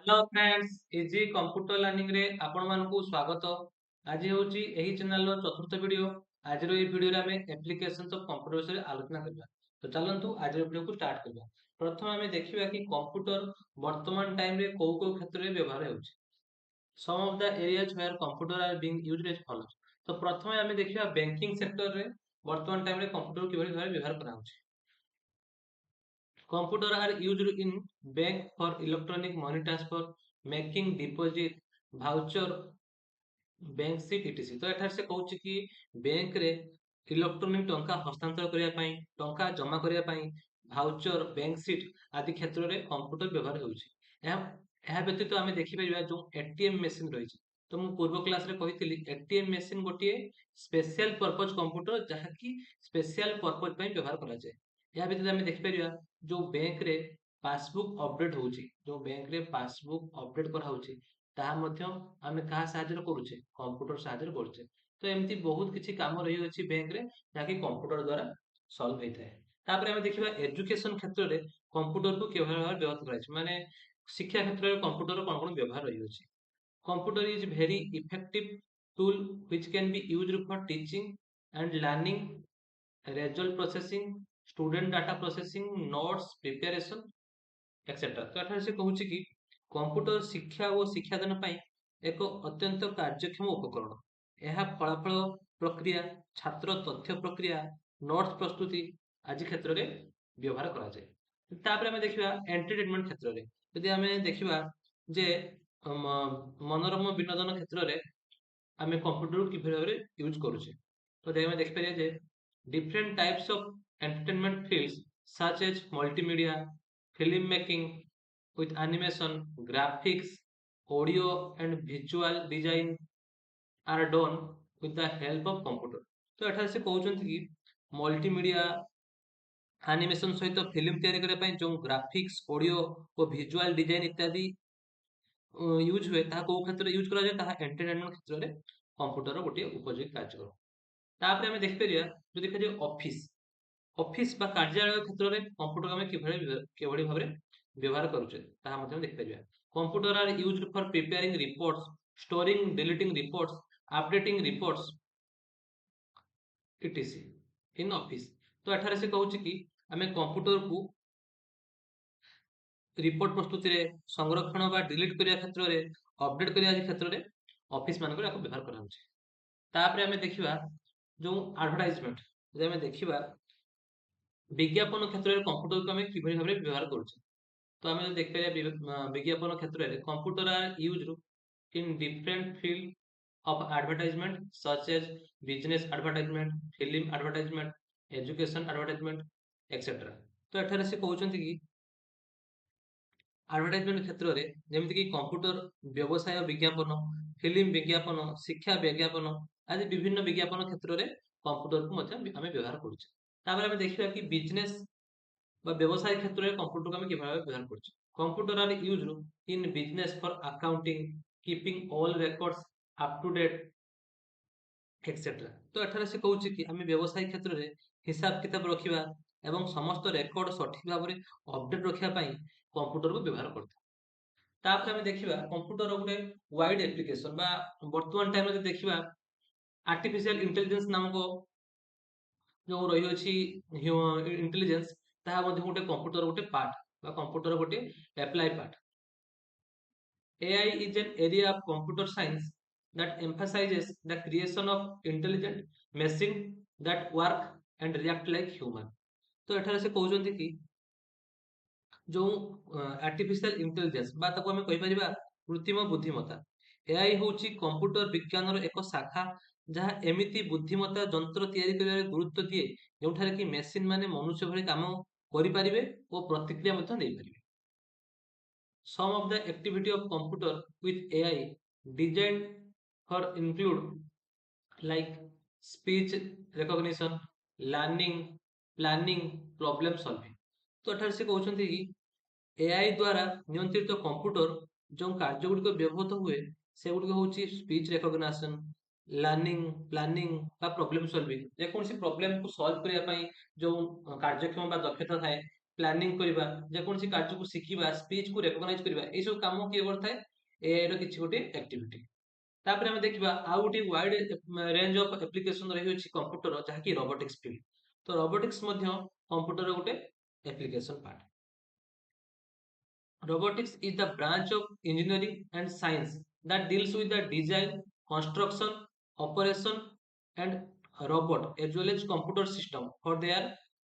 Hello friends easy computer learning रे आपण मानकु स्वागत। आज होची एही चैनल रो चतुर्थ वीडियो। आज रो ए वीडियो रे हमें एप्लीकेशंस ऑफ कंप्यूटर विषय आलोचना करबा। तो चलंतु आज रो वीडियो को स्टार्ट करबा। प्रथम हमें देखिबा कि कंप्यूटर वर्तमान टाइम रे को क्षेत्र रे व्यवहार होउची। Some of the areas where computer are being used as follows. तो प्रथम हमें देखिबा बैंकिंग सेक्टर रे वर्तमान टाइम रे कंप्यूटर किबरि भाबे व्यवहार करा होउची। Computer are used in bank for electronic money transfer, making deposit, voucher, bank seat etc.. तो एठार से कहूची कि बैंक रे इलेक्ट्रॉनिक टंका हस्तांतर करिया पई, टंका जमा करिया पई, भाउचर, बैंक सीट आदि क्षेत्र रे कंप्यूटर व्यवहार होउची। एहा व्यतीत आमे देखि परिबा जो एटीएम मशीन रहिଛି। तो मु पूर्व क्लास रे कहितली एटीएम मशीन गोटिए स्पेशल पर्पस कंप्यूटर जहा कि स्पेशल पर्पस पई व्यवहार करा जाय। एहा व्यतीत आमे देखि परिबा जो बैंक रे पासबुक अपडेट होउची, जो बैंक रे पासबुक अपडेट करा होउची ताहा मध्य आमे काहा साहाଯ୍य करूचे कंप्यूटर साहाଯ୍य करूचे। तो एमती बहुत किछि काम रही अछि बैंक रे जाकि कंप्यूटर द्वारा सॉल्व होइथाय। तापर आमे देखिबा एजुकेशन क्षेत्र रे कंप्यूटर को केवल भाबे व्यवहार कराइछ, माने शिक्षा क्षेत्र रे कंप्यूटर कोन कोन व्यवहार रही अछि। Computer is very effective tool which can be used for teaching and learning, result processing, student data processing, notes preparation etcetera. तो एठारे से कहूची कि कंप्यूटर शिक्षा और शिक्षादान ପାଇଁ ଏକ ଅତ୍ୟନ୍ତ କାର୍ଯ୍ୟକ୍ଷମ ଉପକରଣ। ଏହା ଫଳାଫଳ ପ୍ରକ୍ରିୟା, ଛାତ୍ର ତଥ୍ୟ ପ୍ରକ୍ରିୟା, ନୋଟ୍ସ ପ୍ରସ୍ତୁତି ଆଦି କ୍ଷେତ୍ରରେ ବ୍ୟବହାର କରାଯାଏ। ତାପରେ ଆମେ ଦେଖିବା ଏଣ୍ଟରଟେନମେଣ୍ଟ କ୍ଷେତ୍ରରେ। ଯଦି ଆମେ ଦେଖିବା ଯେ ମନୋରମ ବିନୋଦନ କ୍ଷେତ୍ରରେ ଆମେ କମ୍ପ୍ୟୁଟର କିଭଳି ଭାବରେ ୟୁଜ୍ କରୁଛେ। ତ ଆମେ ଦେଖିପାରିବା ଯେ different types of entertainment fields such as multimedia, film making with animation, graphics, audio and visual design are done with the help of computer। तो एठारे से कहउछन्ति कि मल्टीमीडिया एनिमेशन सहित फिल्म तैयारी करबा पई जो ग्राफिक्स, ऑडियो और विजुअल डिजाइन इत्यादि यूज हुए ताहा को क्षेत्र यूज करा जाय ताहा एंटरटेनमेंट क्षेत्र रे कंप्यूटर रो गोटे उपयोगी कार्यक्रम। तापर ଆମେ ଦେଖିପାରିବା जो देखा ऑफिस ऑफिस बा कार्यालय क्षेत्र रे कंप्यूटर ଆମେ किभଳି भाबरे व्यवहार करूचे ताहा मध्ये देखिପାରିବା। Computer are used for preparing reports, storing deleting reports, updating reports etc in office. तो एठारे से कहूची कि ଆମେ कंप्यूटर को रिपोर्ट प्रस्तुति रे संरक्षण बा डिलीट करिया क्षेत्र रे अपडेट करिया क्षेत्र रे ऑफिस मानकर याको व्यवहार करा होची। तापर ଆମେ ଦେଖିବା जो एडवर्टाइजमेंट जे ଆମେ ଦେଖିବା विज्ञापन क्षेत्र में कंप्यूटर को आम कि भाव व्यवहार करुचे। तो आम देखिए विज्ञापन क्षेत्र में computer are used in different field of advertisement such as business advertisement, film advertisement, education advertisement etcetera. तो एठारे से कहउछन्ति कि एडवर्टाइजमेंट क्षेत्र में जेमिति कि कंप्यूटर व्यवसाय विज्ञापन, फिल्म विज्ञापन, शिक्षा विज्ञापन आदि विभिन्न विज्ञापन क्षेत्र में कंप्यूटर को मध्य आम व्यवहार करुचे। तापर आम देखिबा कि बिजनेस बा व्यवसाय क्षेत्र में कंप्यूटर को आम कि भाबे व्यवहार करुचे। Computer are used in business for accounting, keeping all records up to date etcetera. तो एठारे से कहउची कि आम व्यवसाय क्षेत्र में हिसाब किताब रखिबा एवं समस्त रेकर्ड सठिक भाव में अपडेट रखिया पई कंप्यूटर को व्यवहार करता। तापर आम देखिबा कंप्यूटर गोटे वाइड एप्लिकेशन बा वर्तमान टाइम में देखिबा आर्टिफिशियल इंटेलिजेंस नामक जो रही अछि इंटेलिजेंस ताहा मध्ये गोटे कंप्यूटर गोटे पार्ट बा कंप्यूटर गोटे apply part. AI is an area of computer science that emphasizes the creation of intelligent machine that work and react like human। तो एठारे से कहउछन्ति कि जो आर्टिफिशियल इंटेलिजेंस बा ताको हमें कहि परिबा कृत्रिम बुद्धिमत्ता। एआई होउची कंप्यूटर विज्ञान रो एक शाखा जहा एमिति बुद्धिमत्ता जंत्र तैयारी करिबारे गुरुत्व दिए जोठारे कि मेशिन माने मनुष्य भଳି काम करि परिबे ओ प्रतिक्रिया मध्ये देइ परिबे। Some of the activity of computer with AI designed for include like speech recognition, learning, planning, problem solving। तो एठारे से कहउछन्ति कि एआई द्वारा नियंत्रित कंप्यूटर जो कार्य गुड़िक व्यवहृत हुए से गुड़िक होची स्पीच रिकॉग्निशन, लर्निंग, प्लानिंग बा प्रॉब्लम सॉल्विंग। जेकोसी प्रॉब्लम को सॉल्व करिया पई जो कार्यक्षम बा दक्षता थाए ପ୍ଲାନିଂ କରିବା, ଯେକୌଣସି କାର୍ଯ୍ୟକୁ ଶିଖିବା, ସ୍ପିଚକୁ ରେକଗ୍ନାଇଜ କରିବା, ଏଇ ସବୁ କାମ କିଏ କରିଥାଏ? ଏଆଇ ର କିଛି ଗୋଟେ ଆକ୍ଟିଭିଟି। ତାପରେ ଆମେ ଦେଖିବା ଆଉ ଗୋଟେ ୱାଇଡ ରେଞ୍ଜ ଅଫ ଆପ୍ଲିକେସନ ରହିଅଛି କମ୍ପ୍ୟୁଟର, ଯାହାକି ରୋବୋଟିକ୍ସ ଫିଲ୍ଡ। ତ ରୋବୋଟିକ୍ସ ମଧ୍ୟ କମ୍ପ୍ୟୁଟର ଗୋଟେ application part. Robotics is the branch of engineering and science that deals with the design, construction, operation, and robot as well as computer system for their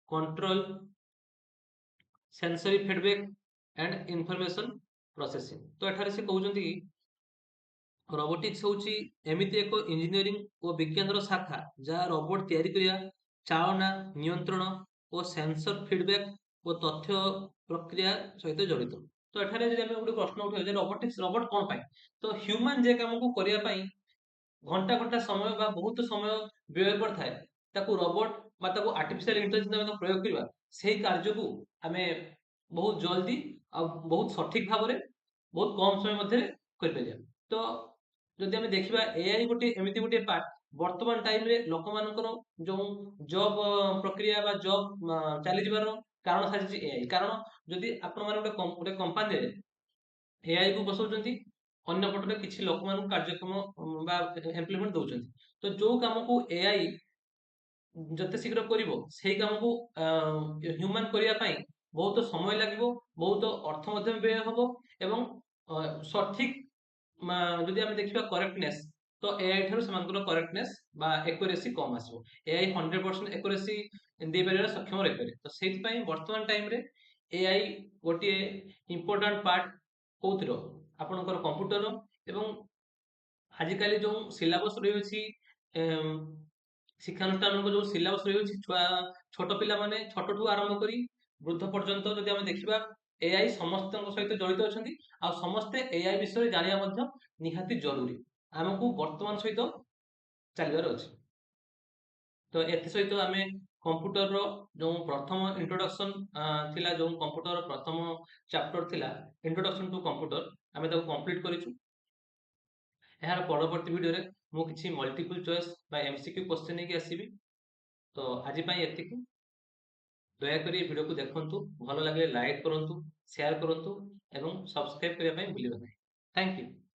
control, sensory feedback, and information processing। तो एठारे से कहउछन्ति कि robotics होउची एमिति एक engineering ओ विज्ञानर शाखा जहा robot तैयारी करिया, चालना, नियंत्रण ओ सेंसर फीडबैक ओ तथ्य प्रक्रिया सहित जड़ित। तो एठारे जदि आमे गोटे प्रश्न उठे जे रोबोटिक्स रोबोट कोन पाई? तो ह्यूमन जे काम को करिया पाई घंटा घंटा समय बा बहुत समय व्यय करथाए, ताकू रोबोट बा ताकू आर्टिफिशियल इंटेलिजेंस में प्रयोग करबा, सेही कार्य को आमे बहुत जल्दी आ बहुत सठिक भाव में बहुत कम समय मध्य कर परिया। तो जदि आमे देखिबा एआई गोटे एमिति गोटे पार्ट वर्तमान टाइम रे लोक मानकर जो जॉब प्रक्रिया बा जॉब चली जिबार कारण साजिछि एआई। कारण जदि आपण माने गोटे कंपनी रे एआई को बसौଛନ୍ତି, ଅନ୍ୟ ପଟରେ କିଛି ଲୋକମାନଙ୍କୁ କାର୍ଯ୍ୟକ୍ରମ ବା ଏମ୍ପ୍ଲୟମେଣ୍ଟ ଦଉଛନ୍ତି। ତ ଯୋଉ କାମକୁ ଏଆଇ ଯେତେ ଶୀଘ୍ର କରିବ ସେଇ କାମକୁ ହ୍ୟୁମାନ କରିବା ପାଇଁ ବହୁତ ସମୟ ଲାଗିବ, ବହୁତ ଅର୍ଥ ମଧ୍ୟ ବ୍ୟୟ ହବ ଏବଂ ସଠିକ ଯଦି ଆମେ ଦେଖିବା କରେକ୍ଟନେସ୍, ତ ଏଆଇ ଠାରୁ ସେମାନଙ୍କର କରେକ୍ଟନେସ୍ ବା ଏକୁରେସି କମ ଆସିବ। ଏଆଇ 100% ଏକୁରେସି ଦେଇପାରିବାର ସକ୍ଷମ ରହିପାରେ। ତ ସେଇଥିପାଇଁ ବର୍ତ୍ତମାନ ଟାଇମରେ ଏଆଇ ଗୋଟିଏ ଇମ୍ପୋର୍ଟାଣ୍ଟ ପାର୍ଟ କୋଉଥିର? ଆପଣଙ୍କର କମ୍ପ୍ୟୁଟର। ଏବଂ ଆଜିକାଲି ଯୋଉ ସିଲାବସ ରହିଅଛି ଶିକ୍ଷାନୁଷ୍ଠାନଙ୍କ ଯୋଉ ସିଲାବସ ରହିଅଛି, ଛୁଆ ଛୋଟ ପିଲାମାନେ ଛୋଟଠୁ ଆରମ୍ଭ କରି ବୃଦ୍ଧ ପର୍ଯ୍ୟନ୍ତ ଯଦି ଆମେ ଦେଖିବା ଏଆଇ ସମସ୍ତଙ୍କ ସହିତ ଜଡିତ ଅଛନ୍ତି। ଆଉ ସମସ୍ତେ ଏଆଇ ବିଷୟରେ ଜାଣିବା ମଧ୍ୟ ନିହାତି ଜରୁରୀ। ଆମକୁ ବର୍ତ୍ତମାନ ସହିତ ଚାଲିବାର ଅଛି। ତ ଏଥି ସହିତ ଆମେ କମ୍ପ୍ୟୁଟରର ଯୋଉ ପ୍ରଥମ ଇଣ୍ଟ୍ରୋଡକ୍ସନ ଥିଲା, ଯୋଉ କମ୍ପ୍ୟୁଟର ପ୍ରଥମ ଚାପ୍ଟର ଥିଲା ଇଣ୍ଟ୍ରୋଡକ୍ସନ ଟୁ କମ୍ପ୍ୟୁଟର, ଆମେ ତାକୁ କମ୍ପ୍ଲିଟ କରିଛୁ। ଏହାର ପରବର୍ତ୍ତୀ ଭିଡ଼ିଓରେ ମୁଁ କିଛି ମଲ୍ଟିପଲ ଚଏସ୍ ବା ଏମସିକ୍ୟୁ କ୍ୱେଶ୍ଚନ ନେଇକି ଆସିବି। ତ ଆଜି ପାଇଁ ଏତିକି। ଦୟାକରି ଏ ଭିଡ଼ିଓକୁ ଦେଖନ୍ତୁ, ଭଲ ଲାଗିଲେ ଲାଇକ୍ କରନ୍ତୁ, ସେୟାର କରନ୍ତୁ ଏବଂ ସବସ୍କ୍ରାଇବ କରିବା ପାଇଁ ଭୁଲିବେ ନାହିଁ। Thank you.